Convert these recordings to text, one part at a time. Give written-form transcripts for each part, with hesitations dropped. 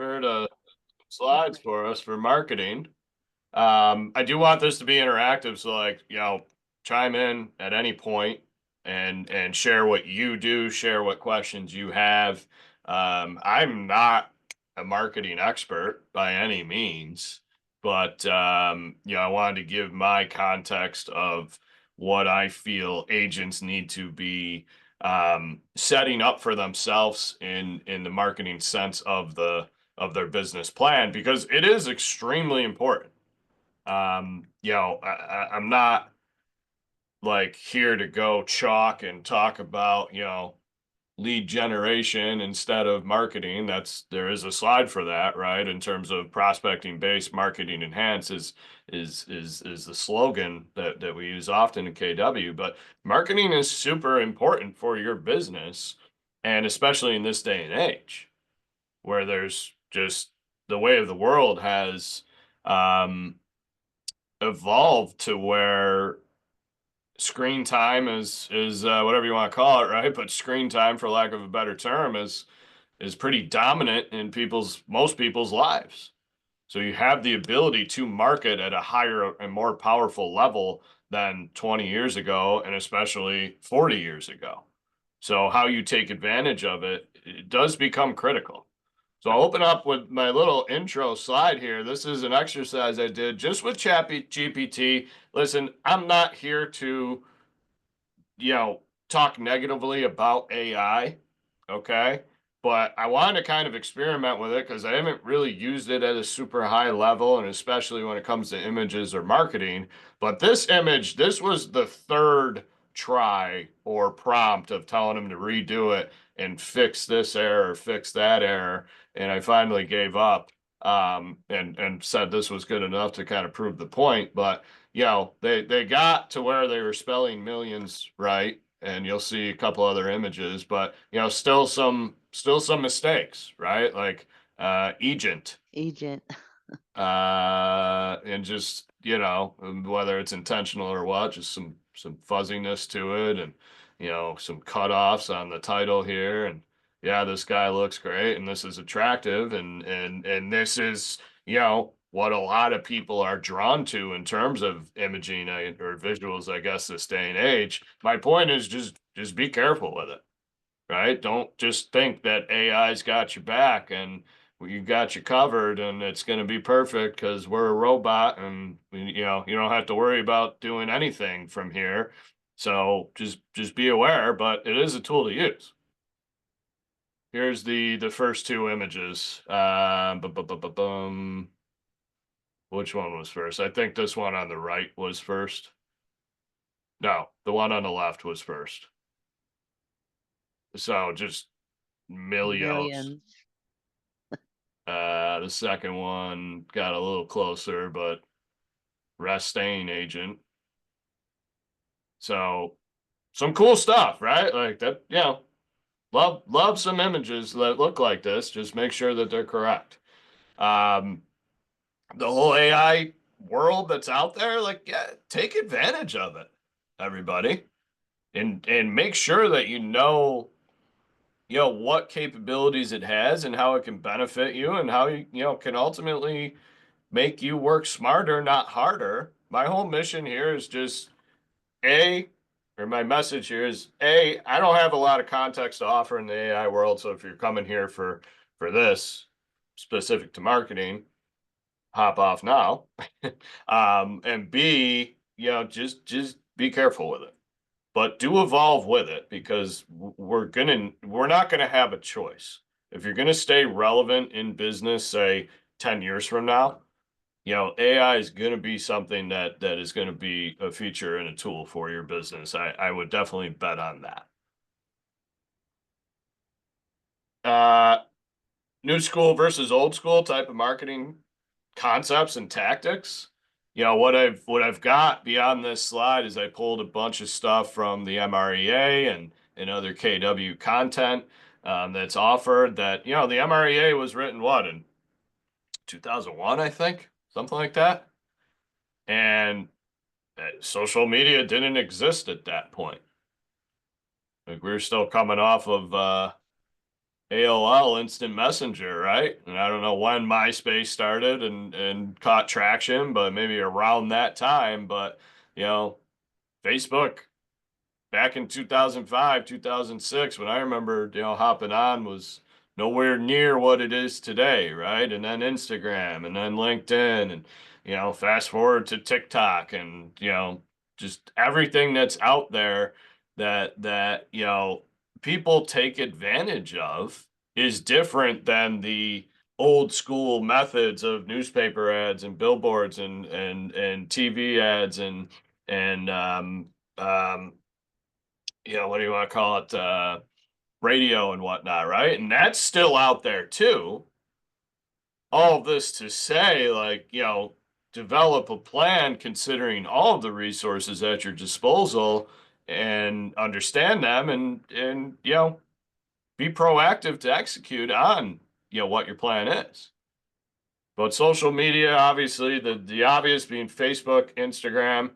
prepared slides for us for marketing. I do want this to be interactive, so chime in at any point and share what you do, share what questions you have. I'm not a marketing expert by any means, but I wanted to give my context of what I feel agents need to be setting up for themselves in the marketing sense of their business plan, because it is extremely important. I'm not like here to go chalk and talk about, lead generation instead of marketing. There is a slide for that, right? In terms of prospecting based marketing enhance is the slogan that we use often in KW, but marketing is super important for your business. And especially in this day and age where there's just the way of the world has, um, evolved to where screen time is whatever you want to call it, right? But screen time, for lack of a better term, is pretty dominant in most people's lives. So you have the ability to market at a higher and more powerful level than 20 years ago, and especially 40 years ago. So how you take advantage of it, it does become critical. So I'll open up with my little intro slide here. This is an exercise I did just with GPT. Listen, I'm not here to, talk negatively about AI, okay? But I wanted to kind of experiment with it because I haven't really used it at a super high level, and especially when it comes to images or marketing. But this image, this was the third try or prompt of telling him to redo it and fix this error, fix that error. And I finally gave up, and said this was good enough to kind of prove the point. But they got to where they were spelling millions right, and you'll see a couple other images, but still some mistakes, right? Like agent, Agent. and just whether it's intentional or what, just some fuzziness to it, and some cutoffs on the title here, and yeah, this guy looks great, and this is attractive, and this is what a lot of people are drawn to in terms of imaging, or visuals, I guess, this day and age. My point is just be careful with it, right? Don't just think that AI's got your back and you got you covered and it's going to be perfect because we're a robot, and you don't have to worry about doing anything from here. So just be aware, but it is a tool to use. Here's the first two images. Which one was first? I think this one on the right was first. No, the one on the left was first. So just millions. Millions. The second one got a little closer, but Restain agent. So some cool stuff, right? Like that, love some images that look like this. Just make sure that they're correct. Um, the whole AI world that's out there, like, yeah, take advantage of it, everybody. And make sure that what capabilities it has and how it can benefit you, and how you can ultimately make you work smarter, not harder. My whole mission here is just A, or my message here is A, I don't have a lot of context to offer in the AI world. So if you're coming here for this specific to marketing, hop off now. And B, just be careful with it. But do evolve with it, because we're not gonna have a choice. If you're gonna stay relevant in business, say 10 years from now, AI is going to be something that is going to be a feature and a tool for your business. I would definitely bet on that. Uh, New school versus old school type of marketing concepts and tactics. What I've got beyond this slide is I pulled a bunch of stuff from the MREA and other KW content, that's offered. That the MREA was written what, in 2001, I think, something like that, and social media didn't exist at that point. Like, we were still coming off of AOL Instant Messenger, right? And I don't know when MySpace started and caught traction, but maybe around that time. But you know, Facebook back in 2005, 2006, when I remember, hopping on was nowhere near what it is today, right? And then Instagram and then LinkedIn and, fast forward to TikTok and, just everything that's out there that, people take advantage of is different than the old school methods of newspaper ads and billboards and TV ads and what do you want to call it? Radio and whatnot, right? And that's still out there too. All of this to say, like, develop a plan considering all of the resources at your disposal and understand them and be proactive to execute on, what your plan is. But social media, obviously, the obvious being Facebook, Instagram,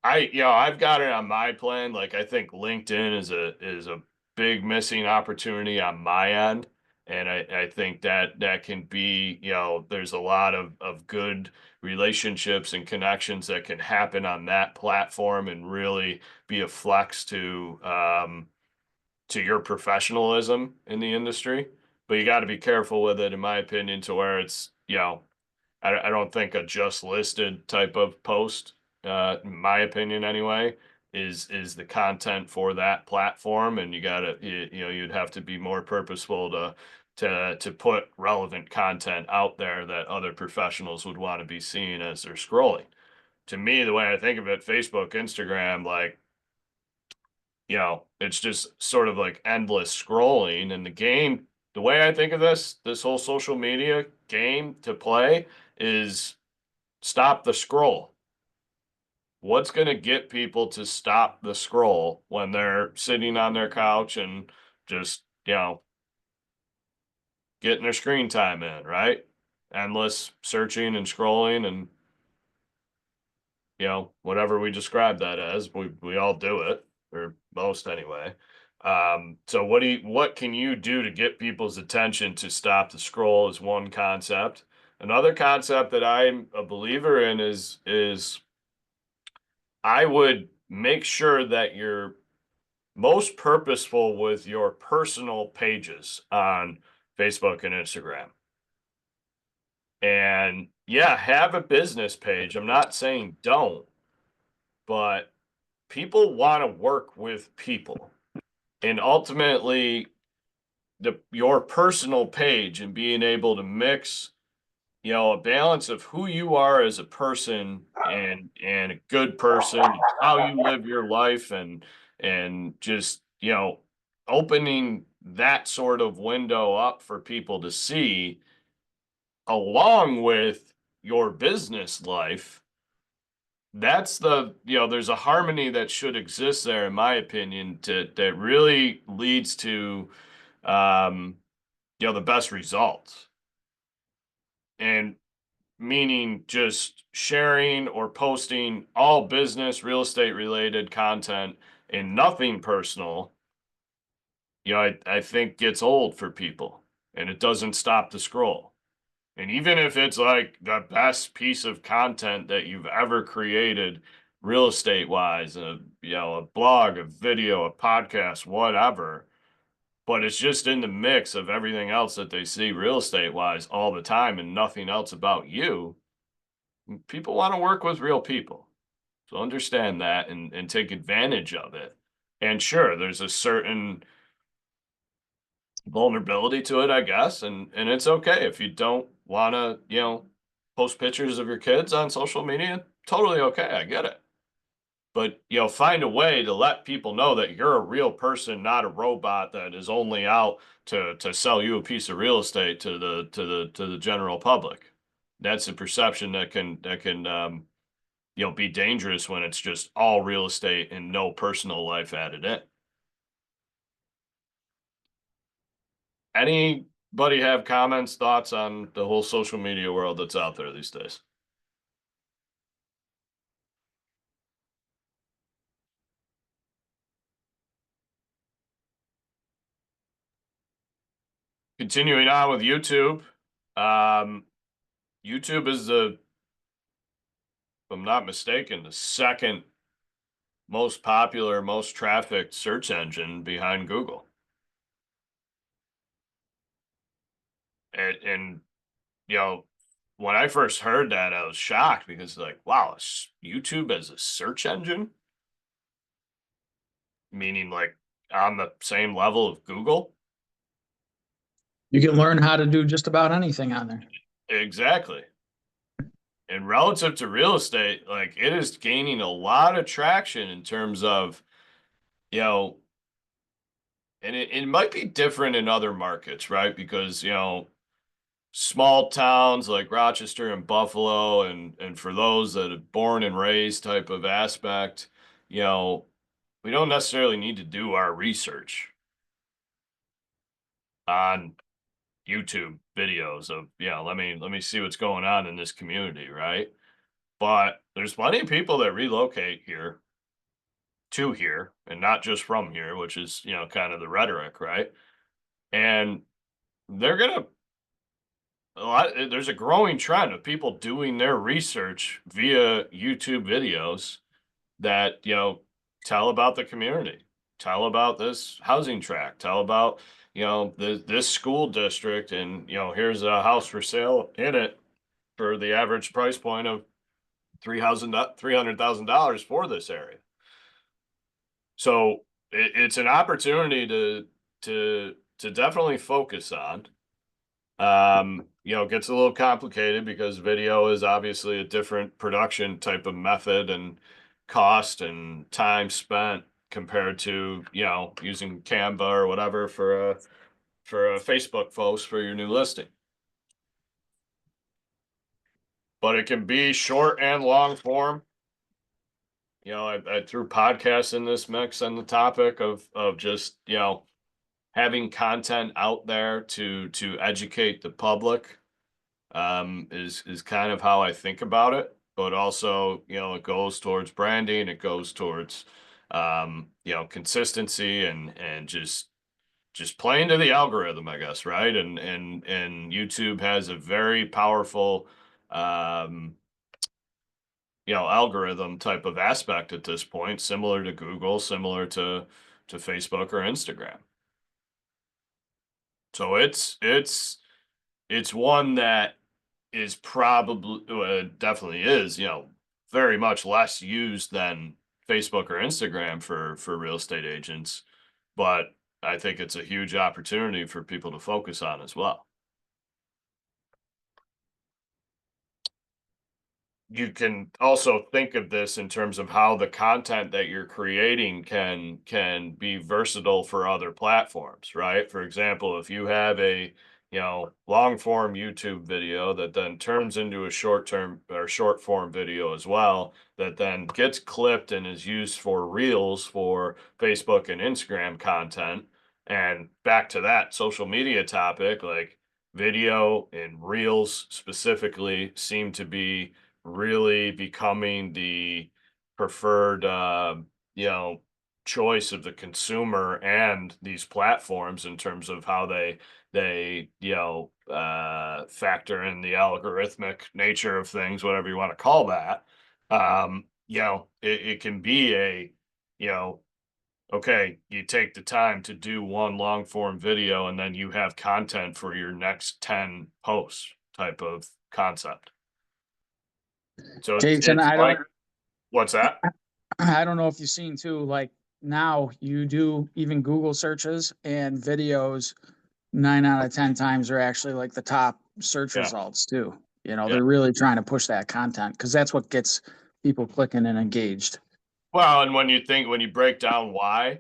I've got it on my plan. Like I think LinkedIn is a big missing opportunity on my end. And I think that can be, there's a lot of good relationships and connections that can happen on that platform and really be a flex to your professionalism in the industry. But you got to be careful with it, in my opinion, to where it's, I don't think a just listed type of post, in my opinion anyway, is the content for that platform, and you'd have to be more purposeful to put relevant content out there that other professionals would want to be seeing as they're scrolling. To me, the way I think of it, Facebook, Instagram, like, it's just sort of like endless scrolling, and the way I think of this whole social media game to play is stop the scroll. What's going to get people to stop the scroll when they're sitting on their couch and just, getting their screen time in, right? Endless searching and scrolling and, whatever we describe that as, we all do it, or most anyway. So what can you do to get people's attention to stop the scroll is one concept. Another concept that I'm a believer in is I would make sure that you're most purposeful with your personal pages on Facebook and Instagram. And yeah, have a business page. I'm not saying don't, but people want to work with people. And ultimately, your personal page and being able to mix, a balance of who you are as a person and a good person, how you live your life and just, opening that sort of window up for people to see along with your business life. That's there's a harmony that should exist there, in my opinion, that really leads to um, the best results. And meaning just sharing or posting all business, real estate related content and nothing personal, I think gets old for people and it doesn't stop the scroll. And even if it's like the best piece of content that you've ever created, real estate wise, a blog, a video, a podcast, whatever, but it's just in the mix of everything else that they see real estate wise all the time and nothing else about you. People want to work with real people. So understand that and take advantage of it. And sure, there's a certain vulnerability to it, I guess, and it's okay if you don't want to, post pictures of your kids on social media. Totally okay, I get it. But find a way to let people know that you're a real person, not a robot that is only out to sell you a piece of real estate to the general public. That's a perception that can be dangerous when it's just all real estate and no personal life added in. Anybody have comments, thoughts on the whole social media world that's out there these days? Continuing on with YouTube, um, YouTube is if I'm not mistaken, the second most popular, most trafficked search engine behind Google. And you know, when I first heard that, I was shocked because like, wow, YouTube as a search engine, meaning like on the same level of Google. You can learn how to do just about anything on there. Exactly. And relative to real estate, like it is gaining a lot of traction in terms of, you know, and it might be different in other markets, right? Because, small towns like Rochester and Buffalo, and for those that are born and raised type of aspect, you know, we don't necessarily need to do our research on YouTube videos of, let me see what's going on in this community, right? But there's plenty of people that relocate here to here and not just from here, which is, kind of the rhetoric, right? And they're gonna there's a growing trend of people doing their research via YouTube videos that, tell about the community, tell about this housing tract, tell about, this school district, and, here's a house for sale in it for the average price point of $300,000 for this area. So it's an opportunity to definitely focus on. It gets a little complicated because video is obviously a different production type of method and cost and time spent compared to, using Canva or whatever for a Facebook post for your new listing. But it can be short and long form. I threw podcasts in this mix on the topic of just, having content out there to educate the public, is kind of how I think about it. But also, it goes towards branding, it goes towards, consistency and just playing to the algorithm, I guess, right? And YouTube has a very powerful, um, algorithm type of aspect at this point, similar to Google, similar to Facebook or Instagram. So it's one that is probably definitely is, very much less used than Facebook or Instagram for real estate agents, but I think it's a huge opportunity for people to focus on as well. You can also think of this in terms of how the content that you're creating can be versatile for other platforms, right? For example, if you have a, long form YouTube video that then turns into a short term or short form video as well, that then gets clipped and is used for reels for Facebook and Instagram content. And back to that social media topic, like video and reels specifically seem to be really becoming the preferred, you know, choice of the consumer and these platforms in terms of how they factor in the algorithmic nature of things, whatever you want to call that. It can be a, you know, okay, you take the time to do one long form video and then you have content for your next 10 posts type of concept. So Jason, it's like, what's that? I don't know if you've seen too, like now you do even Google searches and videos 9 out of 10 times are actually like the top search Yeah, results too. You know, yeah. they're really trying to push that content because that's what gets people clicking and engaged. Well, and when you break down why,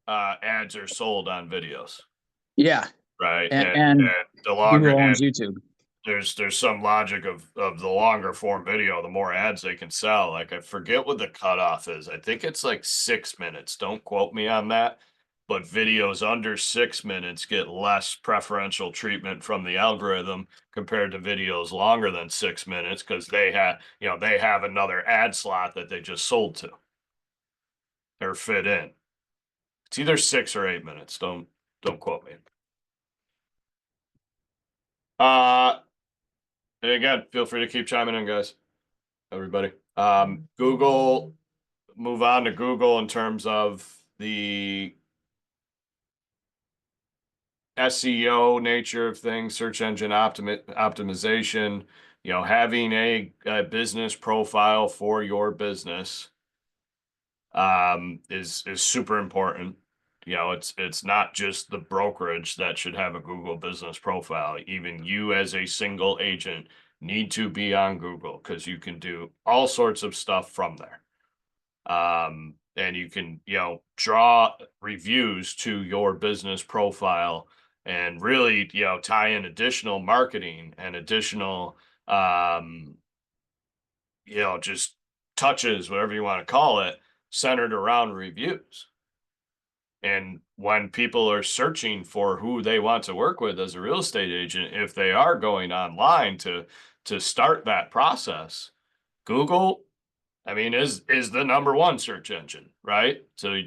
ads are sold on videos, Yeah. right? And And the longer Google owns and YouTube. there's some logic of the longer form video, the more ads they can sell. Like I forget what the cutoff is. I think it's like 6 minutes. Don't quote me on that. But videos under 6 minutes get less preferential treatment from the algorithm compared to videos longer than 6 minutes because they have another ad slot that they just sold to or fit in. It's either 6 or 8 minutes. Don't quote me. Uh, and again, feel free to keep chiming in, guys. Everybody. Google, move on to Google in terms of the SEO nature of things, search engine optimization, having a business profile for your business is super important. It's not just the brokerage that should have a Google business profile. Even you as a single agent need to be on Google because you can do all sorts of stuff from there. And you can, draw reviews to your business profile and really, tie in additional marketing and additional, just touches, whatever you want to call it, centered around reviews. And when people are searching for who they want to work with as a real estate agent, if they are going online to start that process, Google, I mean, is the number one search engine, right? So,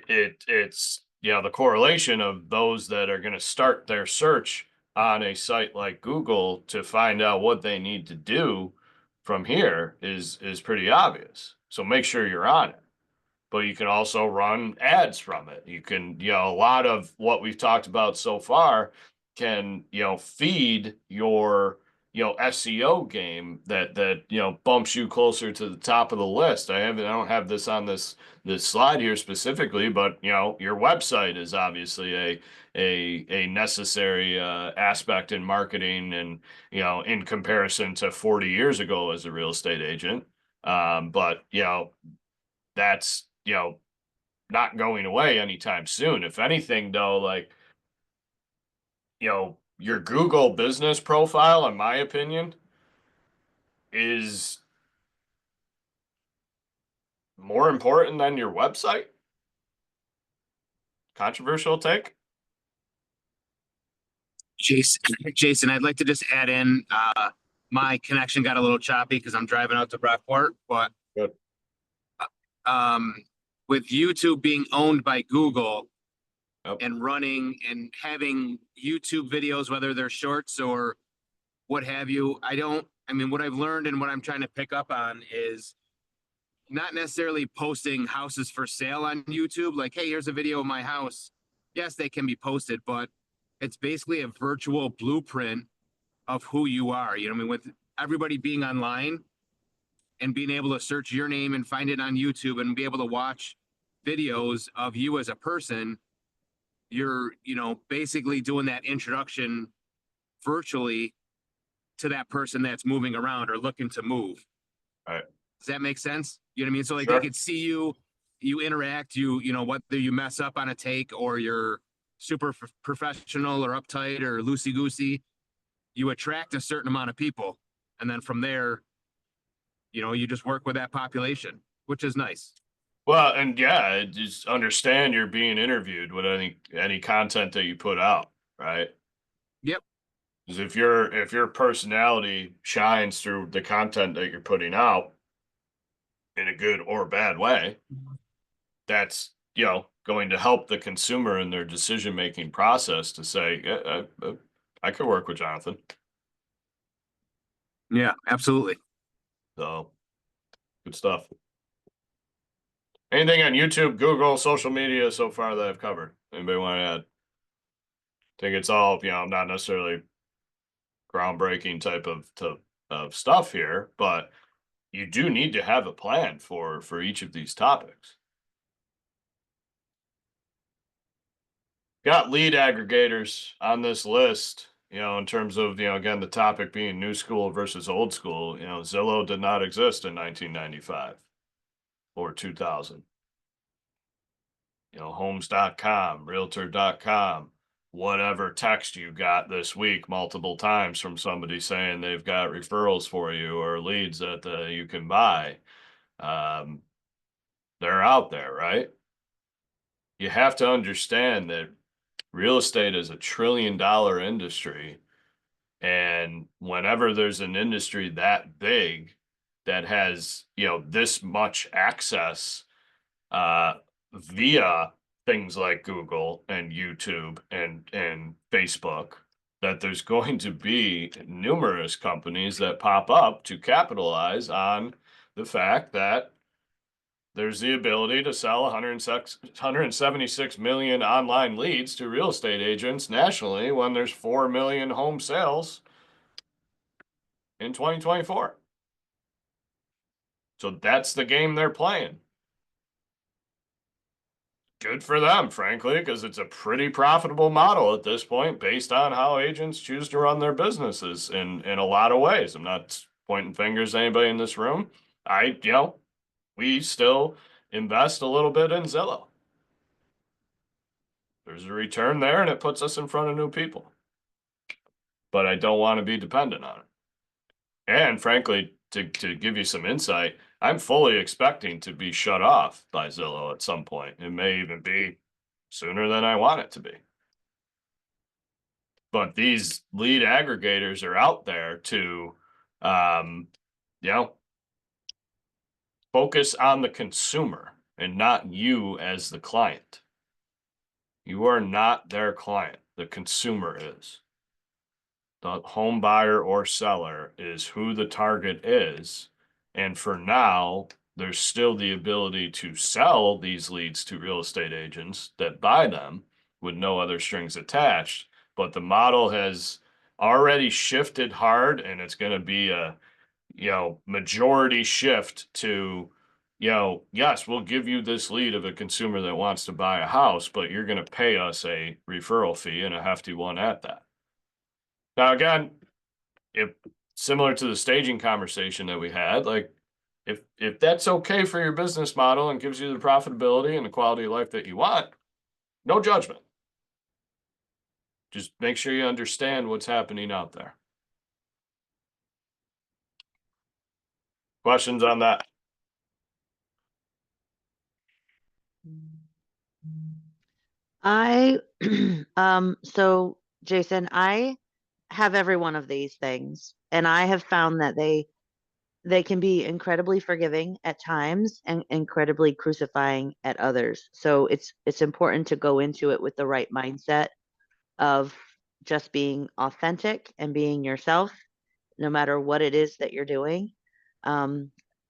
it's the correlation of those that are going to start their search on a site like Google to find out what they need to do from here is pretty obvious. So make sure you're on it, but you can also run ads from it. You can, a lot of what we've talked about so far can, feed your, SEO game that, bumps you closer to the top of the list. I don't have this on this slide here specifically, but, your website is obviously a necessary aspect in marketing and, in comparison to 40 years ago as a real estate agent. But, that's, not going away anytime soon. If anything, though, like, your Google business profile, in my opinion, is more important than your website. Controversial take. Jason, I'd like to just add in, my connection got a little choppy because I'm driving out to Brockport, but Good. um, with YouTube being owned by Google Yep. and running and having YouTube videos, whether they're shorts or what have you, I mean, what I've learned and what I'm trying to pick up on is not necessarily posting houses for sale on YouTube. Like, hey, here's a video of my house. Yes, they can be posted, but it's basically a virtual blueprint of who you are. You know what I mean? With everybody being online and being able to search your name and find it on YouTube and be able to watch videos of you as a person, you're, basically doing that introduction virtually to that person that's moving around or looking to move. All right. Does that make sense? You know what I mean? So like Sure. they could see you, you interact, whether you mess up on a take or you're super professional or uptight or loosey goosey, you attract a certain amount of people. And then from there, you just work with that population, which is nice. Well, and yeah, just understand you're being interviewed with any content that you put out, right? Yep. Because if your personality shines through the content that you're putting out in a good or bad way, that's going to help the consumer in their decision making process to say, yeah, I could work with Jonathan. Yeah, absolutely. So good stuff. Anything on YouTube, Google, social media so far that I've covered? Anybody want to add? I think it's all, not necessarily groundbreaking type of stuff here, but you do need to have a plan for each of these topics. Got lead aggregators on this list, in terms of, again, the topic being new school versus old school. Zillow did not exist in 1995 or 2000. Homes.com, realtor.com, whatever text you got this week multiple times from somebody saying they've got referrals for you or leads that you can buy. They're out there, right? You have to understand that real estate is $1 trillion industry. And whenever there's an industry that big that has, this much access via things like Google and YouTube and Facebook, that there's going to be numerous companies that pop up to capitalize on the fact that there's the ability to sell 176 million online leads to real estate agents nationally when there's 4 million home sales in 2024. So that's the game they're playing. Good for them, frankly, because it's a pretty profitable model at this point based on how agents choose to run their businesses in a lot of ways. I'm not pointing fingers at anybody in this room. We still invest a little bit in Zillow. There's a return there and it puts us in front of new people. But I don't want to be dependent on it. And frankly, to give you some insight, I'm fully expecting to be shut off by Zillow at some point. It may even be sooner than I want it to be. But these lead aggregators are out there to, focus on the consumer and not you as the client. You are not their client. The consumer is. The home buyer or seller is who the target is. And for now, there's still the ability to sell these leads to real estate agents that buy them with no other strings attached. But the model has already shifted hard, and it's going to be a, majority shift to, yes, we'll give you this lead of a consumer that wants to buy a house, but you're going to pay us a referral fee and a hefty one at that. Now, again, if similar to the staging conversation that we had, like if that's okay for your business model and gives you the profitability and the quality of life that you want, no judgment. Just make sure you understand what's happening out there. Questions on that? I, so Jason, I have every one of these things, and I have found that they can be incredibly forgiving at times and incredibly crucifying at others. So it's important to go into it with the right mindset of just being authentic and being yourself, no matter what it is that you're doing.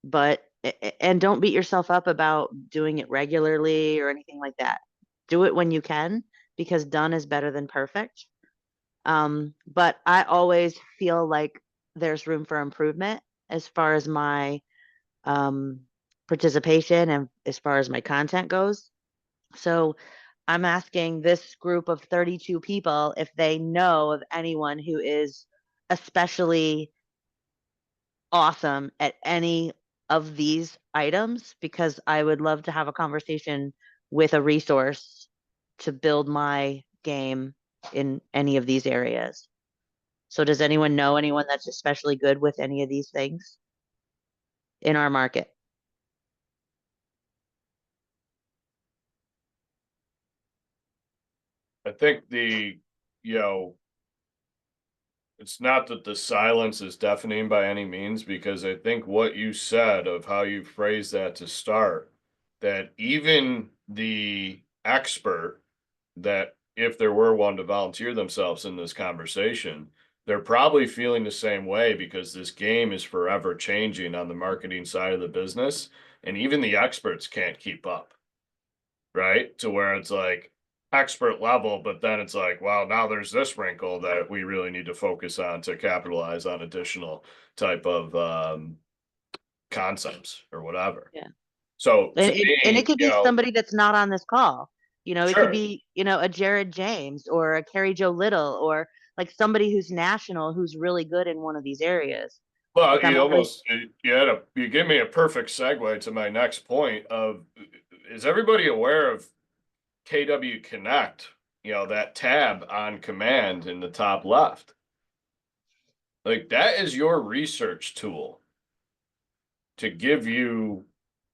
But and don't beat yourself up about doing it regularly or anything like that. Do it when you can, because done is better than perfect. But I always feel like there's room for improvement as far as my participation and as far as my content goes. So I'm asking this group of 32 people if they know of anyone who is especially awesome at any of these items, because I would love to have a conversation with a resource to build my game in any of these areas. So does anyone know anyone that's especially good with any of these things in our market? I think it's not that the silence is deafening by any means, because I think what you said of how you phrased that to start, that even the expert, that if there were one to volunteer themselves in this conversation, they're probably feeling the same way, because this game is forever changing on the marketing side of the business. And even the experts can't keep up, right? To where it's like expert level, but then it's like, wow, now there's this wrinkle that we really need to focus on to capitalize on additional type of concepts or whatever. Yeah. So to And me, it could be somebody that's not on this call. It could sure. be, a Jared James or a Carrie Joe Little, or like somebody who's national who's really good in one of these areas. Well, Like I'm always, you give me a perfect segue to my next point of, is everybody aware of KW Connect, that tab on command in the top left? Like, that is your research tool to give you,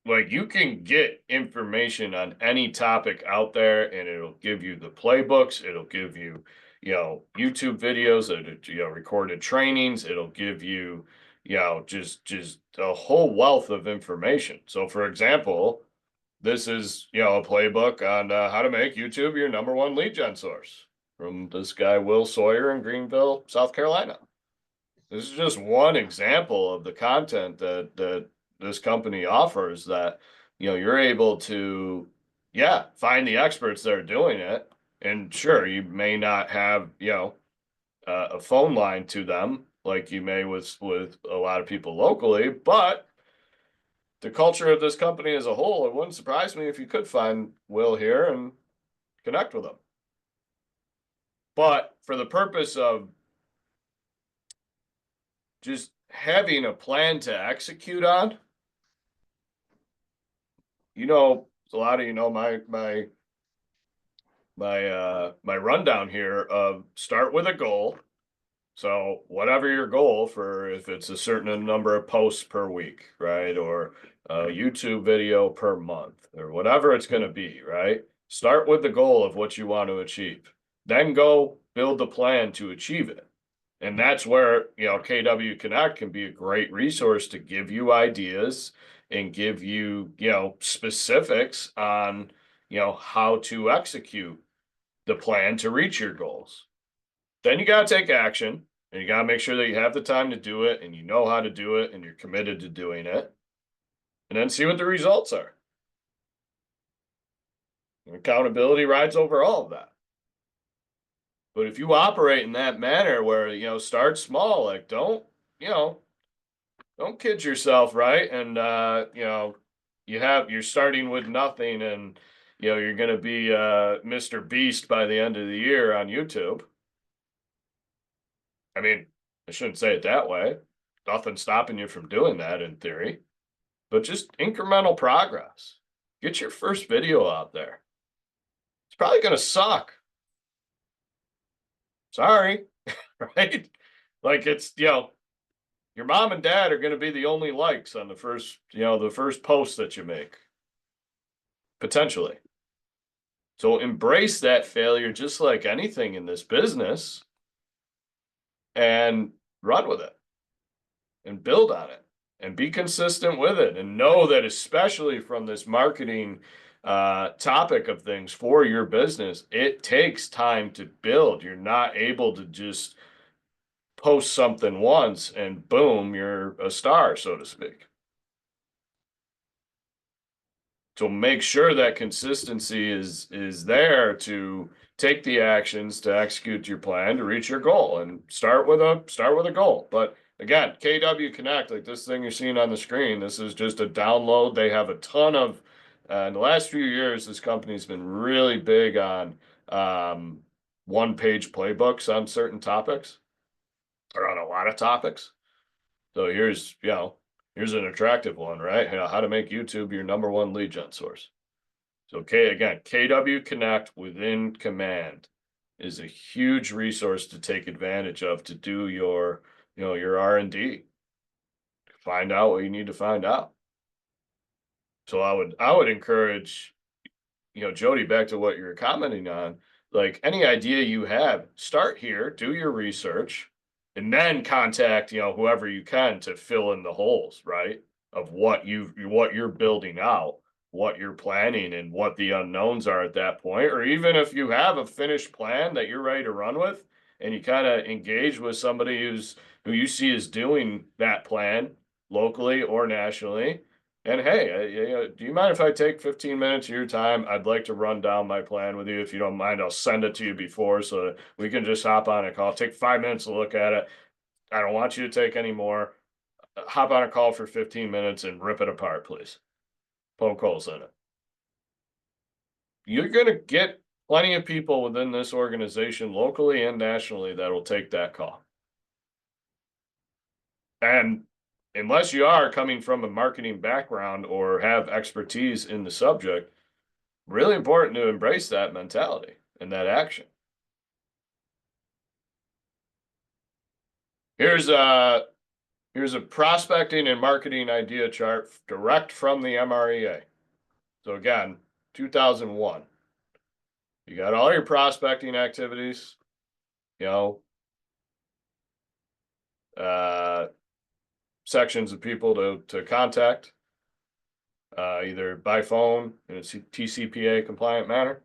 like, you can get information on any topic out there, and it'll give you the playbooks, it'll give you, YouTube videos, recorded trainings, it'll give you, just a whole wealth of information. So for example, this is, a playbook on how to make YouTube your #1 lead gen source, from this guy, Will Sawyer in Greenville, South Carolina. This is just one example of the content that this company offers that, you're able to, find the experts that are doing it. And sure, you may not have, a phone line to them like you may with a lot of people locally, but the culture of this company as a whole, it wouldn't surprise me if you could find Will here and connect with him. But for the purpose of just having a plan to execute on, a lot of my rundown here of start with a goal. So whatever your goal for, if it's a certain number of posts per week, right? Or a YouTube video per month or whatever it's going to be, right? Start with the goal of what you want to achieve. Then go build the plan to achieve it. And that's where, KW Connect can be a great resource to give you ideas and give you, specifics on, how to execute the plan to reach your goals. Then you got to take action and you got to make sure that you have the time to do it and you know how to do it and you're committed to doing it. And then see what the results are. And accountability rides over all of that. But if you operate in that manner where, start small, like don't kid yourself, right? And, you're starting with nothing and, you're going to be Mr. Beast by the end of the year on YouTube. I mean, I shouldn't say it that way. Nothing stopping you from doing that in theory, but just incremental progress. Get your first video out there. It's probably going to suck. Sorry, right? Like it's, your mom and dad are going to be the only likes on the first post that you make. Potentially. So embrace that failure just like anything in this business and run with it and build on it and be consistent with it and know that especially from this marketing topic of things for your business, it takes time to build. You're not able to just post something once and boom, you're a star, so to speak. So make sure that consistency is there to take the actions to execute your plan to reach your goal and start with a goal. But again, KW Connect, like this thing you're seeing on the screen, this is just a download. They have a ton of in the last few years, this company's been really big on one-page playbooks on certain topics or on a lot of topics. So here's an attractive one, right? How to make YouTube your #1 lead gen source. So again, KW Connect within Command is a huge resource to take advantage of to do your R&D. Find out what you need to find out. So I would encourage, Jody, back to what you're commenting on, like any idea you have, start here, do your research, and then contact, whoever you can to fill in the holes, right? Of what you're building out, what you're planning and what the unknowns are at that point. Or even if you have a finished plan that you're ready to run with and you kind of engage with somebody who you see is doing that plan locally or nationally. And hey, do you mind if I take 15 minutes of your time? I'd like to run down my plan with you. If you don't mind, I'll send it to you before so that we can just hop on a call. Take 5 minutes to look at it. I don't want you to take any more. Hop on a call for 15 minutes and rip it apart, please. Poke holes in it. You're going to get plenty of people within this organization, locally and nationally, that will take that call. And unless you are coming from a marketing background or have expertise in the subject, really important to embrace that mentality and that action. Here's a prospecting and marketing idea chart direct from the MREA. So again, 2001. You got all your prospecting activities, sections of people to contact, either by phone in a TCPA compliant manner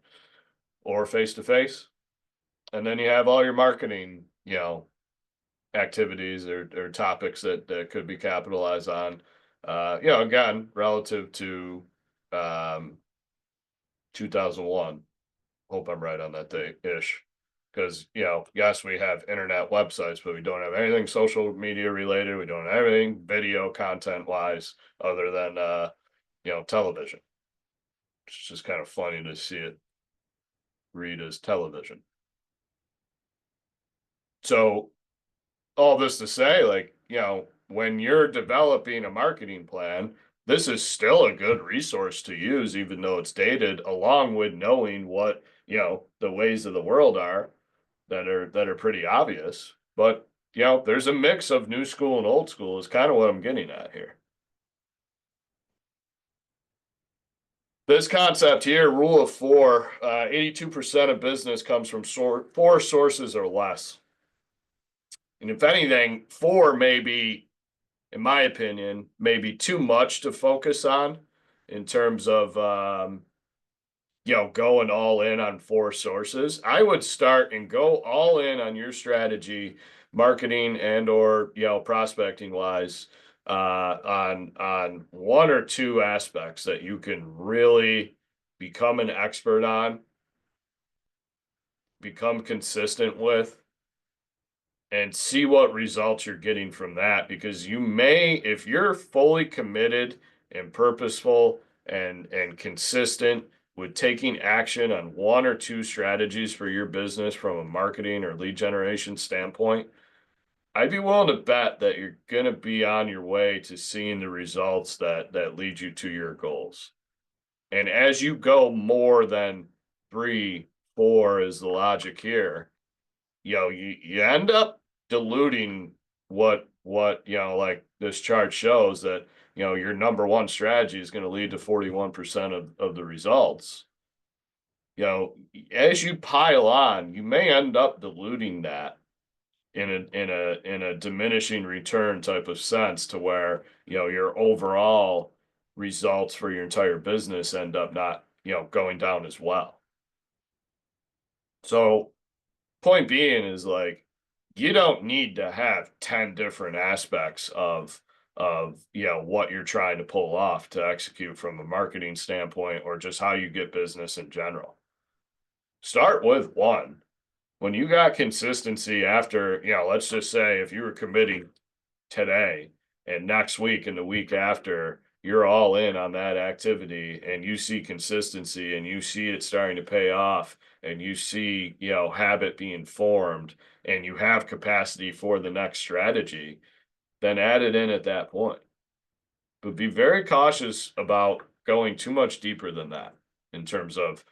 or face to face. And then you have all your marketing, activities or topics that could be capitalized on. Again, relative to 2001. Hope I'm right on that day ish. Because, yes, we have internet websites, but we don't have anything social media related. We don't have anything video content wise other than, television. It's just kind of funny to see it read as television. So all this to say, like, when you're developing a marketing plan, this is still a good resource to use, even though it's dated, along with knowing what, the ways of the world are that are pretty obvious. But, there's a mix of new school and old school is kind of what I'm getting at here. This concept here, rule of four, 82% of business comes from four sources or less. And if anything, four may be, in my opinion, maybe too much to focus on in terms of, going all in on four sources. I would start and go all in on your strategy, marketing and or, prospecting wise, on one or two aspects that you can really become an expert on, become consistent with, and see what results you're getting from that. Because you may, if you're fully committed and purposeful and consistent with taking action on one or two strategies for your business from a marketing or lead generation standpoint, I'd be willing to bet that you're going to be on your way to seeing the results that lead you to your goals. And as you go more than 3, 4 is the logic here, you end up diluting what like this chart shows that your number one strategy is going to lead to 41% of the results. As you pile on, you may end up diluting that in a diminishing return type of sense, to where your overall results for your entire business end up not going down as well. So point being is, like, you don't need to have 10 different aspects of what you're trying to pull off to execute from a marketing standpoint, or just how you get business in general. Start with one. When you got consistency after, let's just say if you were committing today and next week and the week after, you're all in on that activity and you see consistency and you see it starting to pay off and you see, habit being formed and you have capacity for the next strategy, then add it in at that point. But be very cautious about going too much deeper than that in terms of,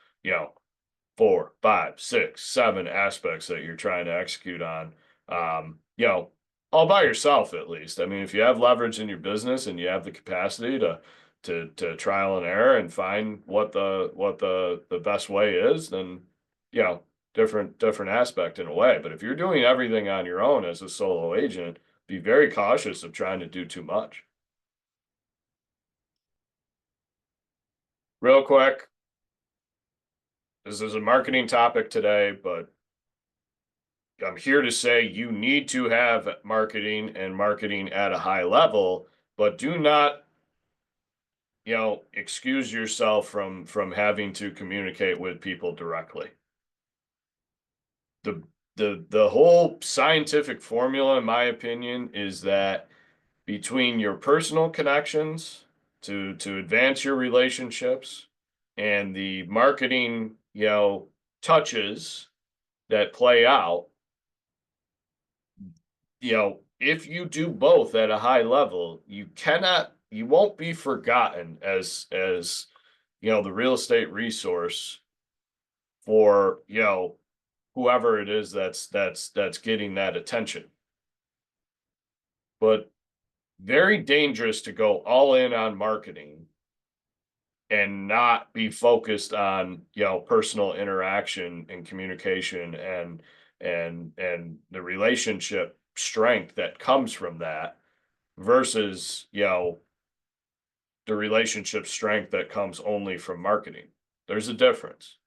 4, 5, 6, 7 aspects that you're trying to execute on. All by yourself, at least. I mean, if you have leverage in your business and you have the capacity to trial and error and find what the best way is, then different aspect in a way. But if you're doing everything on your own as a solo agent, be very cautious of trying to do too much. Real quick, this is a marketing topic today, but I'm here to say you need to have marketing and marketing at a high level, but do not, excuse yourself from having to communicate with people directly. The whole scientific formula, in my opinion, is that between your personal connections to advance your relationships and the marketing, touches that play out, if you do both at a high level, you won't be forgotten as the real estate resource for, whoever it is that's getting that attention. But very dangerous to go all in on marketing and not be focused on, personal interaction and communication and the relationship strength that comes from that versus, the relationship strength that comes only from marketing. There's a difference.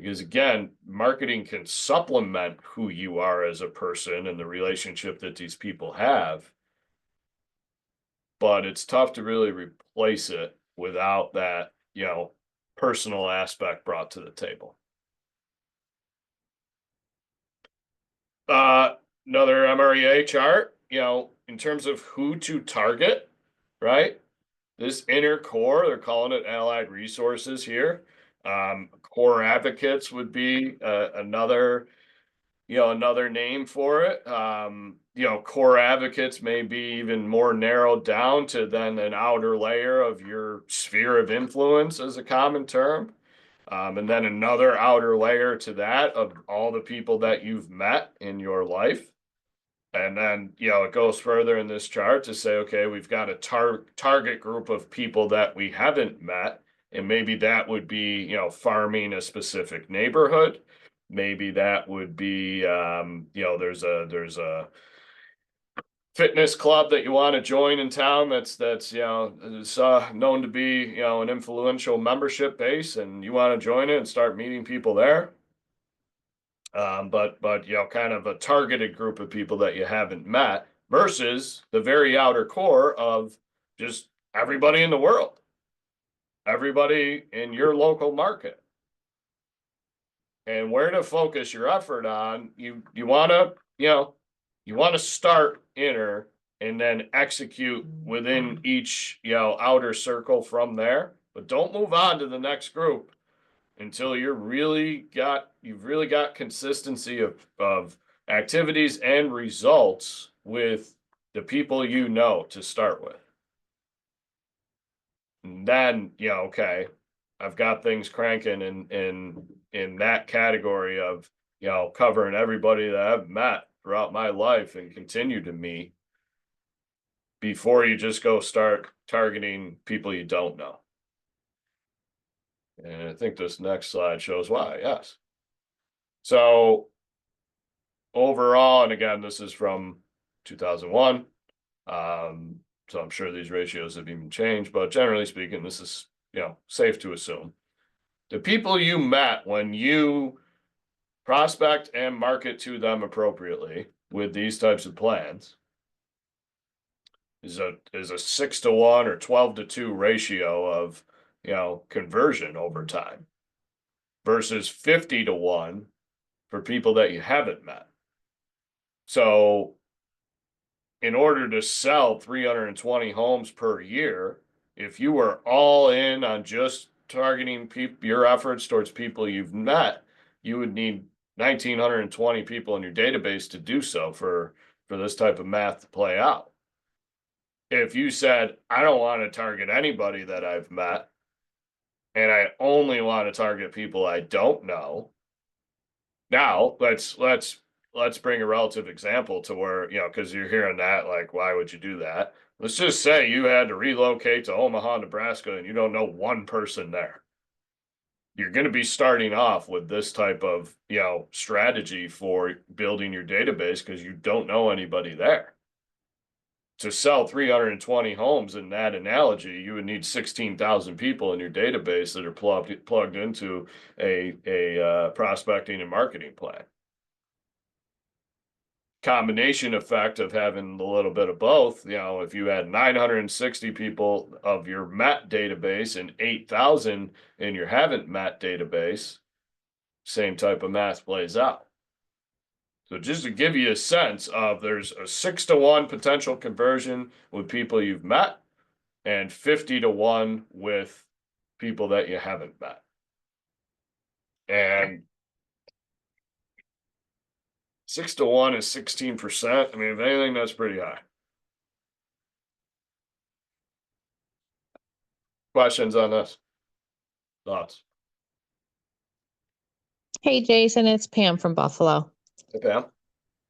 Because again, marketing can supplement who you are as a person and the relationship that these people have, but it's tough to really replace it without that, personal aspect brought to the table. Another MREA chart, in terms of who to target, right? This inner core, they're calling it allied resources here. Core advocates would be another name for it. Core advocates may be even more narrowed down to then an outer layer of your sphere of influence as a common term. And then another outer layer to that of all the people that you've met in your life. And then, it goes further in this chart to say, okay, we've got a target group of people that we haven't met. And maybe that would be, farming a specific neighborhood. Maybe that would be, there's a fitness club that you want to join in town that's is known to be, an influential membership base, and you want to join it and start meeting people there. But kind of a targeted group of people that you haven't met versus the very outer core of just everybody in the world, everybody in your local market. And where to focus your effort on, you want to start inner and then execute within each, outer circle from there, but don't move on to the next group until you've really got consistency of activities and results with the people to start with. And then, okay, I've got things cranking in that category of, covering everybody that I've met throughout my life and continue to meet before you just go start targeting people you don't know. And I think this next slide shows why, yes. So overall, and again, this is from 2001. So I'm sure these ratios have even changed, but generally speaking, this is, safe to assume. The people you met when you prospect and market to them appropriately with these types of plans is a 6-to-1 or 12-to-2 ratio of, conversion over time versus 50-to-1 for people that you haven't met. So in order to sell 320 homes per year, if you were all in on just targeting your efforts towards people you've met, you would need 1,920 people in your database to do so for this type of math to play out. If you said, I don't want to target anybody that I've met, and I only want to target people I don't know. Now let's bring a relative example to where, because you're hearing that, like, why would you do that? Let's just say you had to relocate to Omaha, Nebraska, and you don't know one person there. You're going to be starting off with this type of, strategy for building your database because you don't know anybody there. To sell 320 homes in that analogy, you would need 16,000 people in your database that are plugged into a prospecting and marketing plan. Combination effect of having a little bit of both, if you had 960 people of your met database and 8,000 in your haven't met database, same type of math plays out. So just to give you a sense of, there's a 6-to-1 potential conversion with people you've met and 50-to-1 with people that you haven't met. And 6-to-1 is 16%. I mean, if anything, that's pretty high. Questions on this? Thoughts? Hey, Jason, it's Pam from Buffalo. Hey, Pam.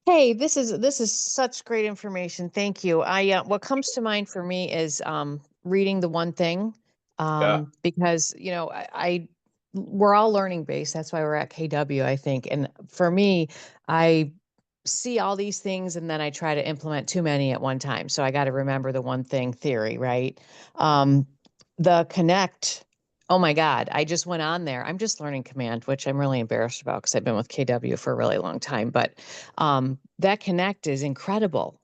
Hey, this is such great information. Thank you. What comes to mind for me is reading The One Thing, Yeah. because we're all learning based. That's why we're at KW, I think. And for me, I see all these things and then I try to implement too many at one time. So I got to remember the one thing theory, right? The connect Oh my God. I just went on there. I'm just learning command, which I'm really embarrassed about because I've been with KW for a really long time. But that Connect is incredible.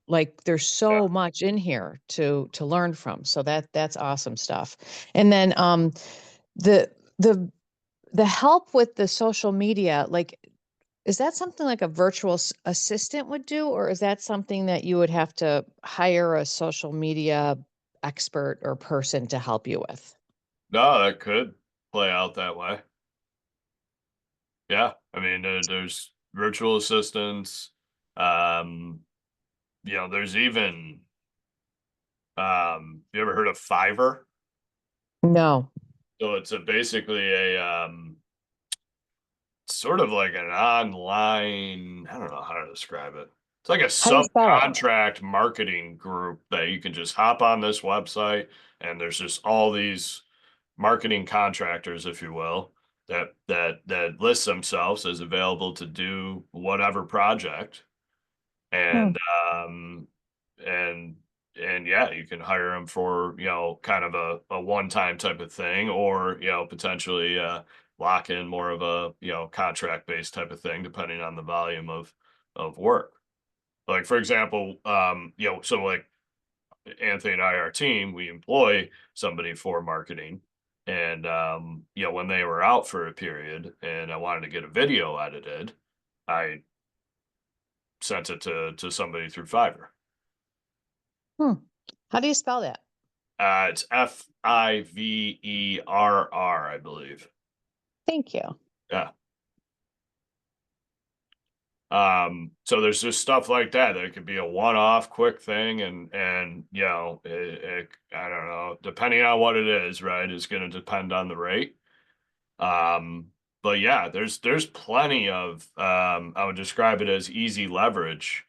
Like there's Yeah. so much in here to learn from. So that's awesome stuff. And then the the the help with the social media, like is that something like a virtual assistant would do, or is that something that you would have to hire a social media expert or person to help you with? No, that could play out that way. Yeah, I mean, there's virtual assistants. Um, there's even you ever heard of Fiverr? No. So it's basically a sort of like an online, I don't know how to describe it. It's like a How do you spell it? subcontract marketing group that you can just hop on this website and there's just all these marketing contractors, if you will, that list themselves as available to do whatever project. Hmm. And and and yeah, you can hire them for, kind of a one-time type of thing, or, potentially lock in more of a, contract-based type of thing, depending on the volume of work. Like for example, so like Anthony and I, our team, we employ somebody for marketing. And when they were out for a period and I wanted to get a video edited, I sent it to somebody through Fiverr. Hmm. How do you spell that? It's Fiverr, I believe. Thank you. Yeah. So there's just stuff like that. That could be a one-off quick thing, and I don't know, depending on what it is, right, is going to depend on the rate. Um, but yeah, there's plenty of I would describe it as easy leverage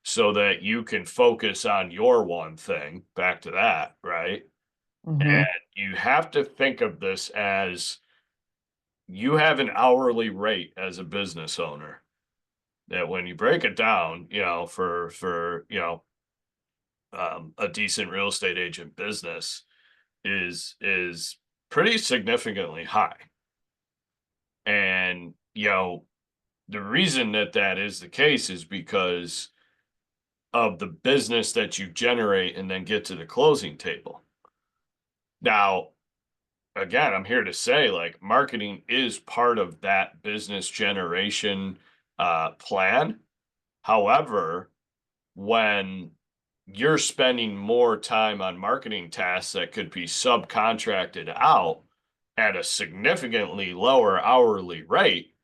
so that you can focus on your one thing. Back to that, right? Hmm. And you have to think of this as you have an hourly rate as a business owner. That when you break it down, for a decent real estate agent business is pretty significantly high. And the reason that is the case is because of the business that you generate and then get to the closing table. Now, again, I'm here to say like marketing is part of that business generation plan. However, when you're spending more time on marketing tasks that could be subcontracted out at a significantly lower hourly rate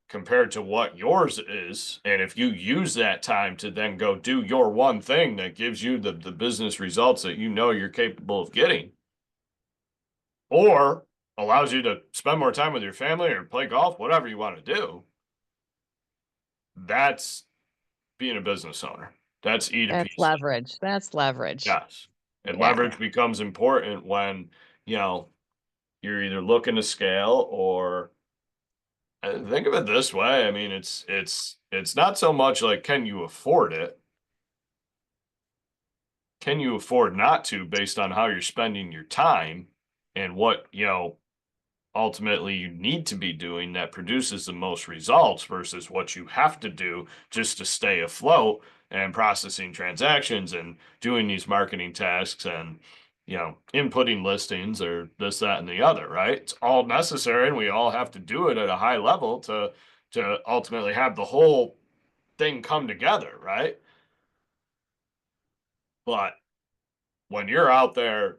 compared to what yours is, and if you use that time to then go do your one thing that gives you the business results that you're capable of getting, or allows you to spend more time with your family or play golf, whatever you want to do, that's being a business owner. That's E to P. That's leverage. That's leverage. Yes. And Yeah. leverage becomes important when, you know, you're either looking to scale or think of it this way. I mean, it's not so much like can you afford it? Can you afford not to based on how you're spending your time and what, ultimately you need to be doing that produces the most results versus what you have to do just to stay afloat and processing transactions and doing these marketing tasks and inputting listings or this, that, and the other, right? It's all necessary and we all have to do it at a high level to ultimately have the whole thing come together, right? But when you're out there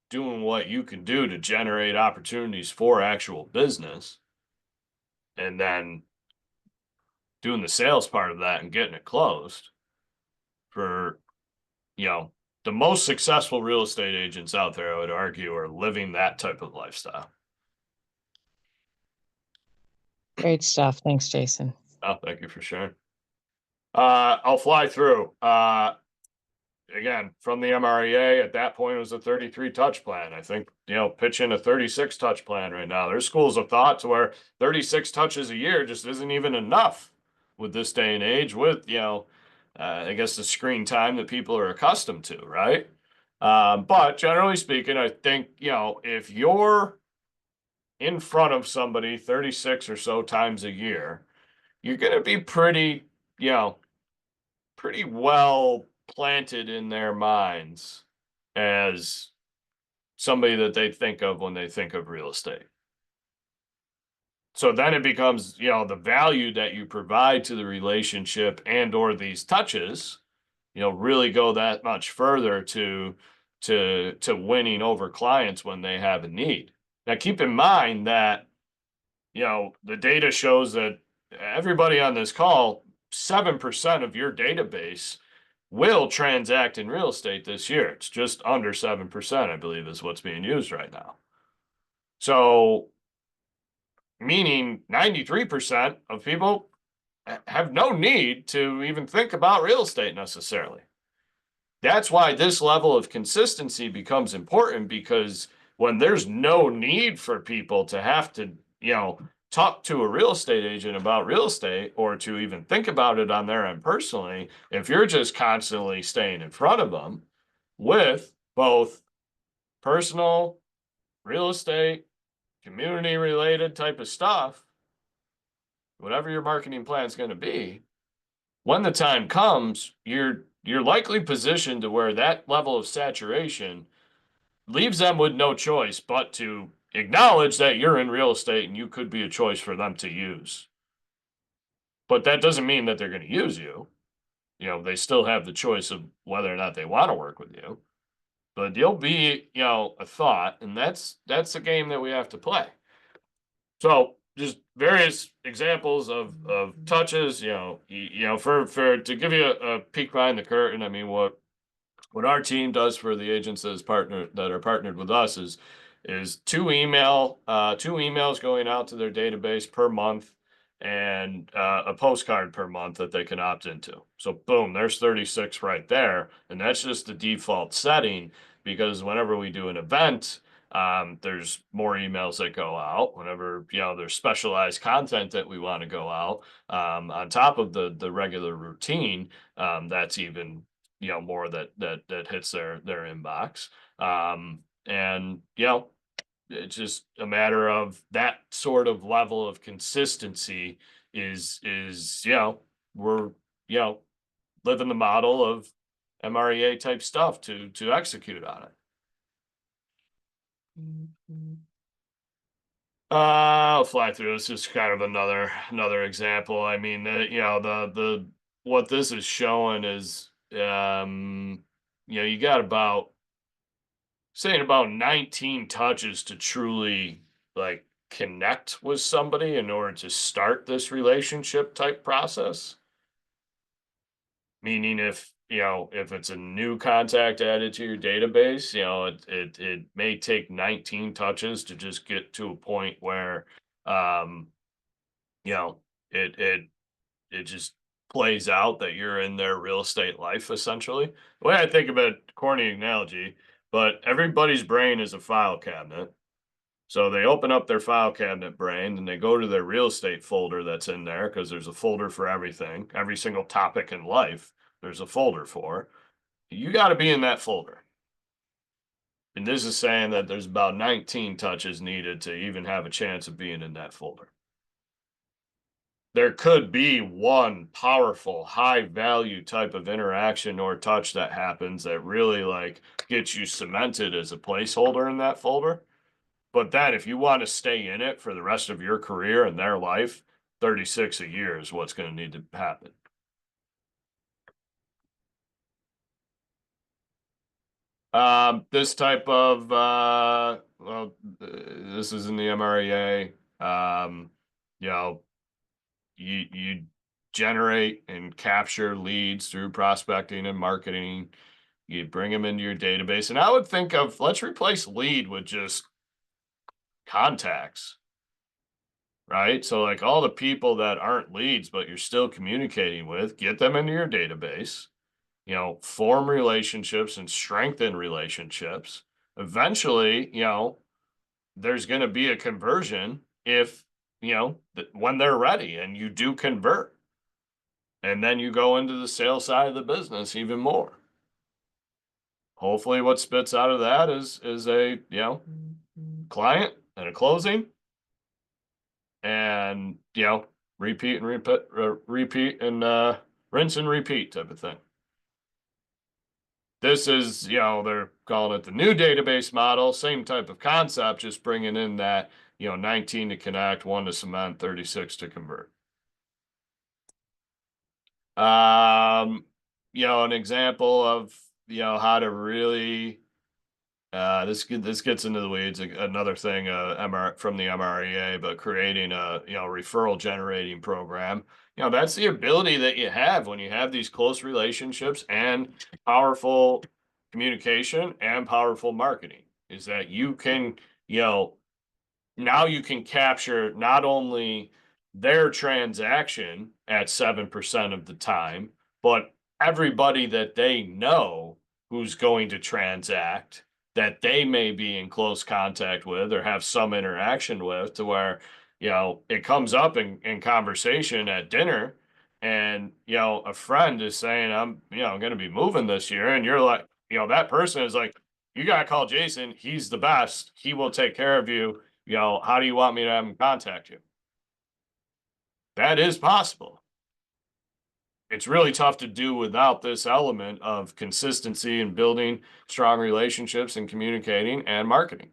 doing what you can do to generate opportunities for actual business and then doing the sales part of that and getting it closed for, you know, the most successful real estate agents out there, I would argue, are living that type of lifestyle. Great stuff. Thanks, Jason. Oh, thank you for sharing. I'll fly through. Again, from the MREA, at that point, it was a 33 touch plan. I think, pitching a 36 touch plan right now. There's schools of thought to where 36 touches a year just isn't even enough with this day and age with, I guess the screen time that people are accustomed to, right? But generally speaking, I think, if you're in front of somebody 36 or so times a year, you're going to be you know, pretty well planted in their minds as somebody that they think of when they think of real estate. So then it becomes, the value that you provide to the relationship and or these touches, really go that much further to winning over clients when they have a need. Now keep in mind that, the data shows that everybody on this call, 7% of your database will transact in real estate this year. It's just under 7%, I believe, is what's being used right now. So, meaning 93% of people have no need to even think about real estate necessarily. That's why this level of consistency becomes important, because when there's no need for people to have to, talk to a real estate agent about real estate or to even think about it on their end personally, if you're just constantly staying in front of them with both personal, real estate, community related type of stuff, whatever your marketing plan is going to be, when the time comes, you're likely positioned to where that level of saturation leaves them with no choice but to acknowledge that you're in real estate and you could be a choice for them to use. But that doesn't mean that they're going to use you. They still have the choice of whether or not they want to work with you. But you'll be, a thought, and that's a game that we have to play. So just various examples of touches, for to give you a peek behind the curtain. I mean, what our team does for the agents that are partnered with us is two emails going out to their database per month, and a postcard per month that they can opt into. So boom, there's 36 right there, and that's just the default setting, because whenever we do an event, there's more emails that go out. Whenever there's specialized content that we want to go out, on top of the regular routine, that's even more that hits their inbox. And it's just a matter of that sort of level of consistency is we're living the model of MREA type stuff to execute on it. I'll fly through this. Is kind of another example. I mean, the what this is showing is, you got about 19 touches to truly like connect with somebody in order to start this relationship type process. Meaning if it's a new contact added to your database, it may take 19 touches to just get to a point where, um, it it just plays out that you're in their real estate life essentially. The way I think of it, corny analogy, but everybody's brain is a file cabinet. So they open up their file cabinet brain and they go to their real estate folder that's in there, because there's a folder for everything, every single topic in life, there's a folder for. You got to be in that folder. And this is saying that there's about 19 touches needed to even have a chance of being in that folder. There could be one powerful, high value type of interaction or touch that happens that really like gets you cemented as a placeholder in that folder. But then if you want to stay in it for the rest of your career and their life, 36 a year is what's going to need to happen. This type of, this is in the MREA. You generate and capture leads through prospecting and marketing. You bring them into your database. And I would think of, let's replace lead with just contacts, right? So like all the people that aren't leads, but you're still communicating with, get them into your database, form relationships and strengthen relationships. Eventually, there's going to be a conversion if, when they're ready and you do convert. And then you go into the sales side of the business even more. hopefully what spits out of that is a, you know, client and a closing. And, you know, repeat and repeat and rinse and repeat type of thing. This is, you know, they're calling it the new database model, same type of concept, just bringing in that, you know, 19 to connect, 1 to cement, 36 to convert. You know, an example of, you know, how to really, this gets into the weeds. Another thing, from the MREA, but creating a, you know, referral generating program. You know, that's the ability that you have when you have these close relationships and powerful communication and powerful marketing, is that you can, you know, now you can capture not only their transaction at 7% of the time, but everybody that they know who's going to transact, that they may be in close contact with or have some interaction with, to where, you know, it comes up in conversation at dinner, and, you know, a friend is saying, I'm, you know, going to be moving this year. And you're like, you know, that person is like, you got to call Jason. He's the best. He will take care of you. You know, how do you want me to have him contact you? That is possible. It's really tough to do without this element of consistency and building strong relationships and communicating and marketing.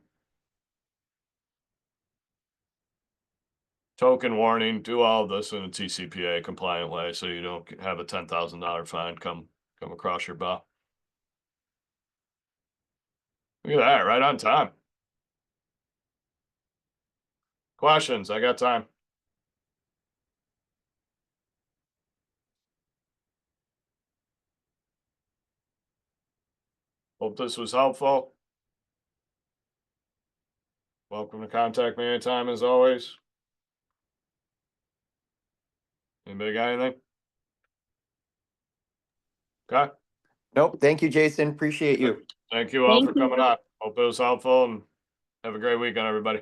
Token warning, do all of this in a TCPA compliant way so you don't have a $10,000 fine come across your bow. Look at that, right on time. Questions? I got time. Hope this was helpful. Welcome to contact me anytime, as always. Anybody got anything? Okay. Nope. Thank you, Jason. Appreciate you. Thank you all Thank for you. coming on. Hope it was helpful, and have a great weekend, everybody.